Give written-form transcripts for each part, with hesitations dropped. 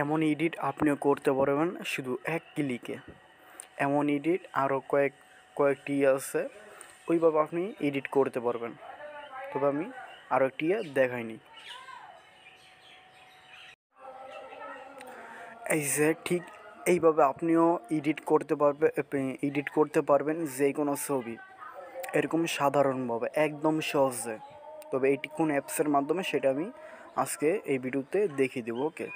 এমন এডিট আপনিও করতে পারবেন শুধু এক ক্লিকে। এমন এডিট আরও কয়েকটি আছে, ওইভাবে আপনি এডিট করতে পারবেন। তবে আমি আরও একটি দেখাইনি। এই যে ঠিক এইভাবে আপনিও এডিট করতে পারবেন যে কোনো ছবি, এরকম সাধারণভাবে একদম সহজে। তবে এটি কোন অ্যাপসের মাধ্যমে সেটা আমি আজকে এই ভিডিওতে দেখিয়ে দেবো। ওকে,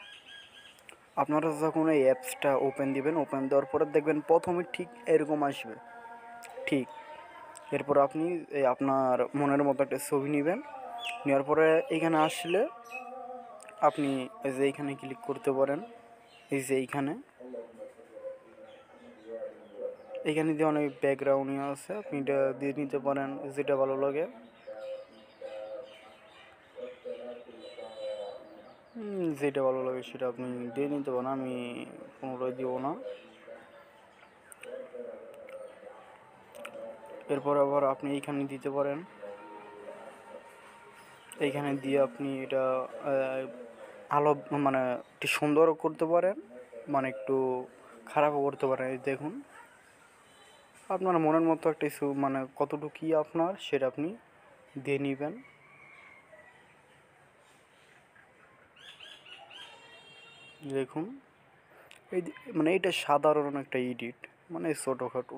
আপনারা যখন এই অ্যাপসটা ওপেন দিবেন, ওপেন দেওয়ার পরে দেখবেন প্রথমে ঠিক এরকম আসবে। ঠিক এরপর আপনি আপনার মনের মতো একটা ছবি নেবেন, নেওয়ার পরে এইখানে আসলে আপনি এই যে এইখানে ক্লিক করতে পারেন। এই যে এইখানে দিয়ে অনেক ব্যাকগ্রাউন্ড আছে, আপনি এটা দিয়ে নিতে পারেন যেটা ভালো লাগে। যেটা ভালো লাগে সেটা আপনি দিয়ে নিতে পারেন, আমি পুনরায় দিব না। এরপর আবার আপনি এইখানে দিতে পারেন, এইখানে দিয়ে আপনি এটা আলো মানে একটু সুন্দরও করতে পারেন, মানে একটু খারাপও করতে পারেন। এই দেখুন, আপনার মনের মতো একটা কিছু মানে কতটুকু কী আপনার সেটা আপনি দিয়ে নেবেন। দেখুন এই মানে এটা সাধারণ একটা এডিট, মানে ছোটোখাটো।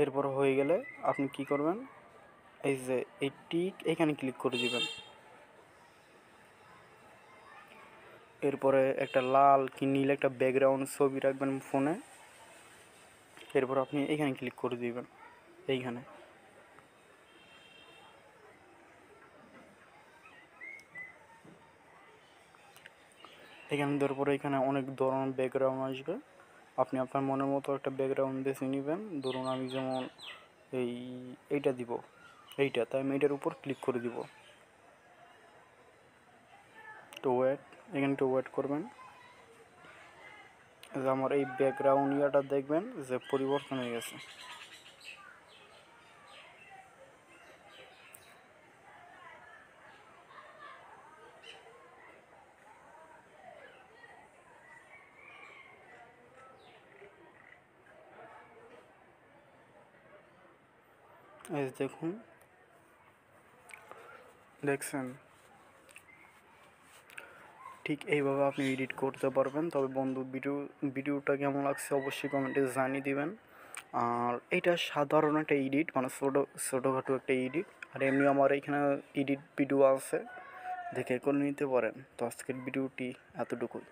এরপর হয়ে গেলে আপনি কি করবেন, এই যে এইটি এখানে ক্লিক করে দিবেন। এরপরে একটা লাল কি নীল একটা ব্যাকগ্রাউন্ড ছবি রাখবেন ফোনে। এরপর আপনি এইখানে ক্লিক করে দিবেন। এইখানে দেওয়ার পরে এখানে অনেক ধরনের ব্যাকগ্রাউন্ড আসবে, আপনি আপনার মনের মতো একটা ব্যাকগ্রাউন্ড বেছে নেবেন। ধরুন আমি যেমন এইটা দিব, তাই আমি এইটার উপর ক্লিক করে দিব। তো এখানে একটু ওয়েট করবেন। যে আমার এই ব্যাকগ্রাউন্ড দেখবেন যে পরিবর্তন হয়ে গেছে। এই দেখুন, দেখছেন? ঠিক এইভাবে আপনি এডিট করতে পারবেন। তবে বন্ধু, ভিডিওটা কেমন লাগছে অবশ্যই কমেন্টে জানিয়ে দিবেন। আর এটা সাধারণ একটা এডিট, মানে ছোটোখাটো একটা এডিট। আর এমনি আমার এখানে এডিট ভিডিও আছে, দেখে করে নিতে পারেন। তো আজকের ভিডিওটি এতটুকুই।